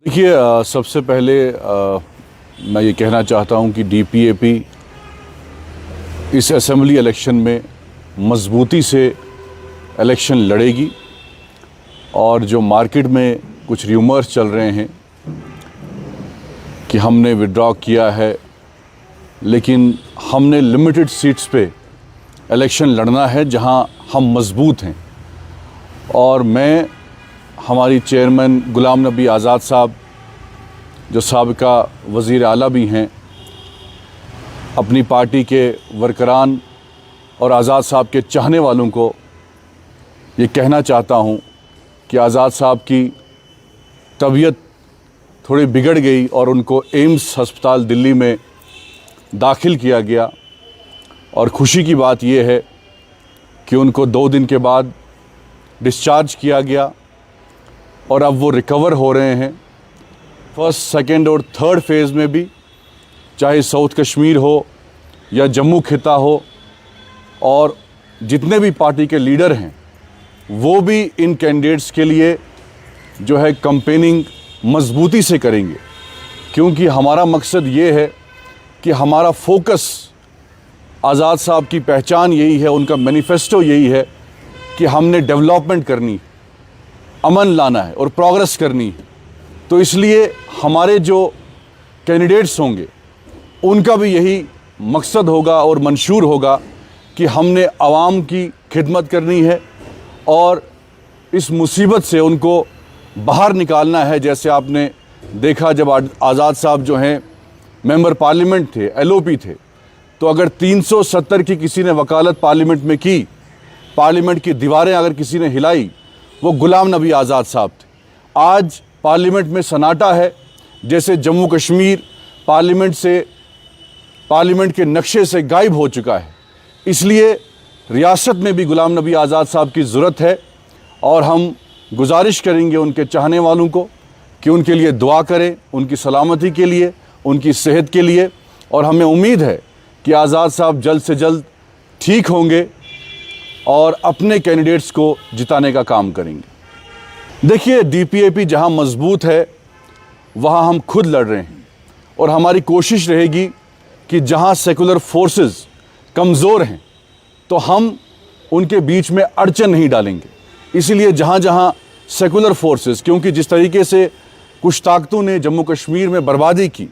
देखिए, सबसे पहले मैं ये कहना चाहता हूँ कि डीपीएपी इस असेंबली इलेक्शन में मजबूती से इलेक्शन लड़ेगी। और जो मार्केट में कुछ र्यूमर्स चल रहे हैं कि हमने विड्रॉ किया है, लेकिन हमने लिमिटेड सीट्स पे इलेक्शन लड़ना है जहां हम मजबूत हैं। और मैं हमारी चेयरमैन गुलाम नबी आज़ाद साहब, जो साबिका वज़ीर आला भी हैं, अपनी पार्टी के वर्करान और आज़ाद साहब के चाहने वालों को ये कहना चाहता हूँ कि आज़ाद साहब की तबीयत थोड़ी बिगड़ गई और उनको एम्स अस्पताल दिल्ली में दाखिल किया गया। और खुशी की बात यह है कि उनको 2 दिन के बाद डिस्चार्ज किया गया और अब वो रिकवर हो रहे हैं। फर्स्ट, सेकंड और थर्ड फेज़ में भी, चाहे साउथ कश्मीर हो या जम्मू खिता हो, और जितने भी पार्टी के लीडर हैं वो भी इन कैंडिडेट्स के लिए जो है कैंपेनिंग मजबूती से करेंगे। क्योंकि हमारा मकसद ये है कि हमारा फोकस, आज़ाद साहब की पहचान यही है, उनका मैनिफेस्टो यही है कि हमने डेवलपमेंट करनी, अमन लाना है और प्रोग्रेस करनी है। तो इसलिए हमारे जो कैंडिडेट्स होंगे उनका भी यही मकसद होगा और मंशूर होगा कि हमने आवाम की खिदमत करनी है और इस मुसीबत से उनको बाहर निकालना है। जैसे आपने देखा, जब आज़ाद साहब जो हैं मेंबर पार्लियामेंट थे, एलओपी थे, तो अगर 370 की किसी ने वकालत पार्लियामेंट में की, पार्लियामेंट की दीवारें अगर किसी ने हिलाई, वो गुलाम नबी आज़ाद साहब थे। आज पार्लियामेंट में सन्नाटा है, जैसे जम्मू कश्मीर पार्लियामेंट के नक्शे से गायब हो चुका है। इसलिए रियासत में भी गुलाम नबी आज़ाद साहब की ज़रूरत है। और हम गुजारिश करेंगे उनके चाहने वालों को कि उनके लिए दुआ करें, उनकी सलामती के लिए, उनकी सेहत के लिए। और हमें उम्मीद है कि आज़ाद साहब जल्द से जल्द ठीक होंगे और अपने कैंडिडेट्स को जिताने का काम करेंगे। देखिए, डीपीएपी जहां मजबूत है वहां हम खुद लड़ रहे हैं, और हमारी कोशिश रहेगी कि जहां सेकुलर फोर्सेस कमज़ोर हैं तो हम उनके बीच में अड़चन नहीं डालेंगे। इसीलिए जहां जहां सेकुलर फोर्सेस, क्योंकि जिस तरीके से कुछ ताकतों ने जम्मू कश्मीर में बर्बादी की,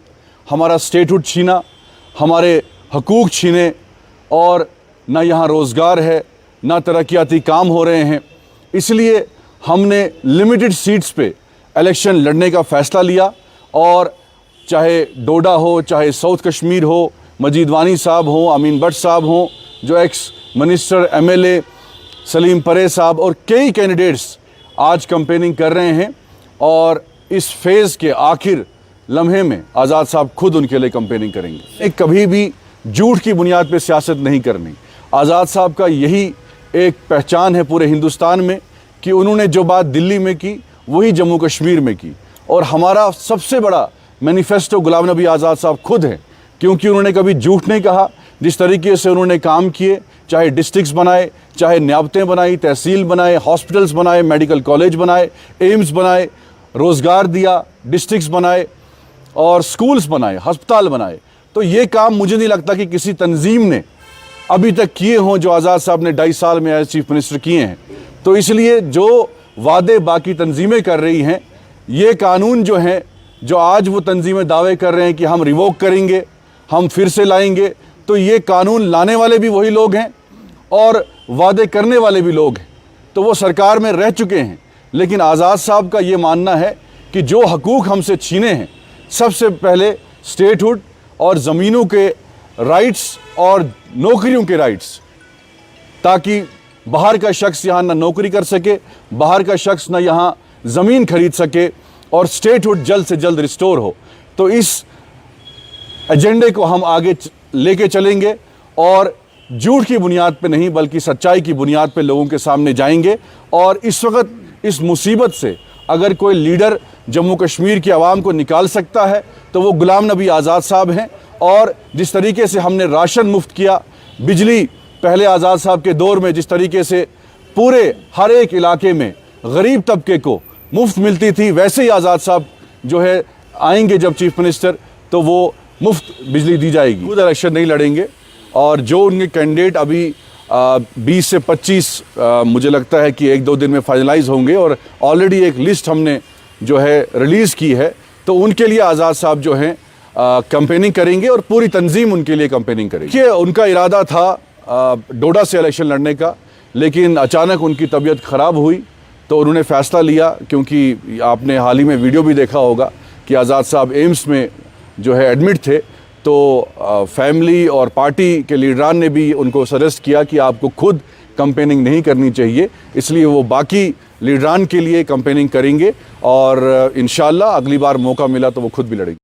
हमारा स्टेटहुड छीना, हमारे हकूक़ छीने, और ना यहाँ रोज़गार है, ना तरक्याती काम हो रहे हैं, इसलिए हमने लिमिटेड सीट्स पे इलेक्शन लड़ने का फ़ैसला लिया। और चाहे डोडा हो, चाहे साउथ कश्मीर हो, मजीद वानी साहब हो, अमीन भट्ट साहब हो, जो एक्स मिनिस्टर, एमएलए सलीम परे साहब, और कई कैंडिडेट्स आज कैंपेनिंग कर रहे हैं। और इस फेज़ के आखिर लम्हे में आज़ाद साहब खुद उनके लिए कैंपेनिंग करेंगे। कभी भी झूठ की बुनियाद पर सियासत नहीं करनी। आज़ाद साहब का यही एक पहचान है पूरे हिंदुस्तान में कि उन्होंने जो बात दिल्ली में की वही जम्मू कश्मीर में की। और हमारा सबसे बड़ा मैनिफेस्टो गुलाम नबी आज़ाद साहब खुद हैं, क्योंकि उन्होंने कभी झूठ नहीं कहा। जिस तरीके से उन्होंने काम किए, चाहे डिस्ट्रिक्ट्स बनाए, चाहे न्याबतें बनाई, तहसील बनाए, हॉस्पिटल्स बनाए, मेडिकल कॉलेज बनाए, एम्स बनाए, रोज़गार दिया, डिस्ट्रिक्ट्स बनाए और स्कूल्स बनाए, अस्पताल बनाए। तो ये काम मुझे नहीं लगता कि किसी तंजीम ने अभी तक किए हों जो आज़ाद साहब ने 2.5 साल में एज चीफ मिनिस्टर किए हैं। तो इसलिए जो वादे बाकी तंजीमें कर रही हैं, ये कानून जो हैं, जो आज वो तंजीमें दावे कर रहे हैं कि हम रिवोक करेंगे, हम फिर से लाएंगे, तो ये कानून लाने वाले भी वही लोग हैं और वादे करने वाले भी लोग हैं। तो वो सरकार में रह चुके हैं। लेकिन आज़ाद साहब का ये मानना है कि जो हकूक़ हमसे छीने हैं, सबसे पहले स्टेटहुड और ज़मीनों के राइट्स और नौकरियों के राइट्स, ताकि बाहर का शख्स यहाँ ना नौकरी कर सके, बाहर का शख्स ना यहाँ ज़मीन खरीद सके, और स्टेटहुड जल्द से जल्द रिस्टोर हो। तो इस एजेंडे को हम आगे लेके चलेंगे और झूठ की बुनियाद पे नहीं बल्कि सच्चाई की बुनियाद पे लोगों के सामने जाएंगे। और इस वक्त इस मुसीबत से अगर कोई लीडर जम्मू कश्मीर की आवाम को निकाल सकता है तो वो गुलाम नबी आज़ाद साहब हैं। और जिस तरीके से हमने राशन मुफ्त किया, बिजली पहले आज़ाद साहब के दौर में जिस तरीके से पूरे हर एक इलाके में गरीब तबके को मुफ्त मिलती थी, वैसे ही आज़ाद साहब जो है आएंगे जब चीफ मिनिस्टर, तो वो मुफ्त बिजली दी जाएगी। खुद इलेक्शन नहीं लड़ेंगे और जो उनके कैंडिडेट अभी 20 से 25 मुझे लगता है कि 1-2 दिन में फाइनलाइज होंगे और ऑलरेडी एक लिस्ट हमने जो है रिलीज़ की है, तो उनके लिए आज़ाद साहब जो हैं कैंपेनिंग करेंगे और पूरी तंजीम उनके लिए कैंपेनिंग करेगी। ये उनका इरादा था डोडा से इलेक्शन लड़ने का, लेकिन अचानक उनकी तबीयत ख़राब हुई तो उन्होंने फ़ैसला लिया, क्योंकि आपने हाल ही में वीडियो भी देखा होगा कि आज़ाद साहब एम्स में जो है एडमिट थे, तो फैमिली और पार्टी के लीडरान ने भी उनको सजेस्ट किया कि आपको खुद कैंपेनिंग नहीं करनी चाहिए, इसलिए वो बाकी लीडरान के लिए कैंपेनिंग करेंगे और इंशाल्लाह अगली बार मौका मिला तो वो खुद भी लड़ेंगे।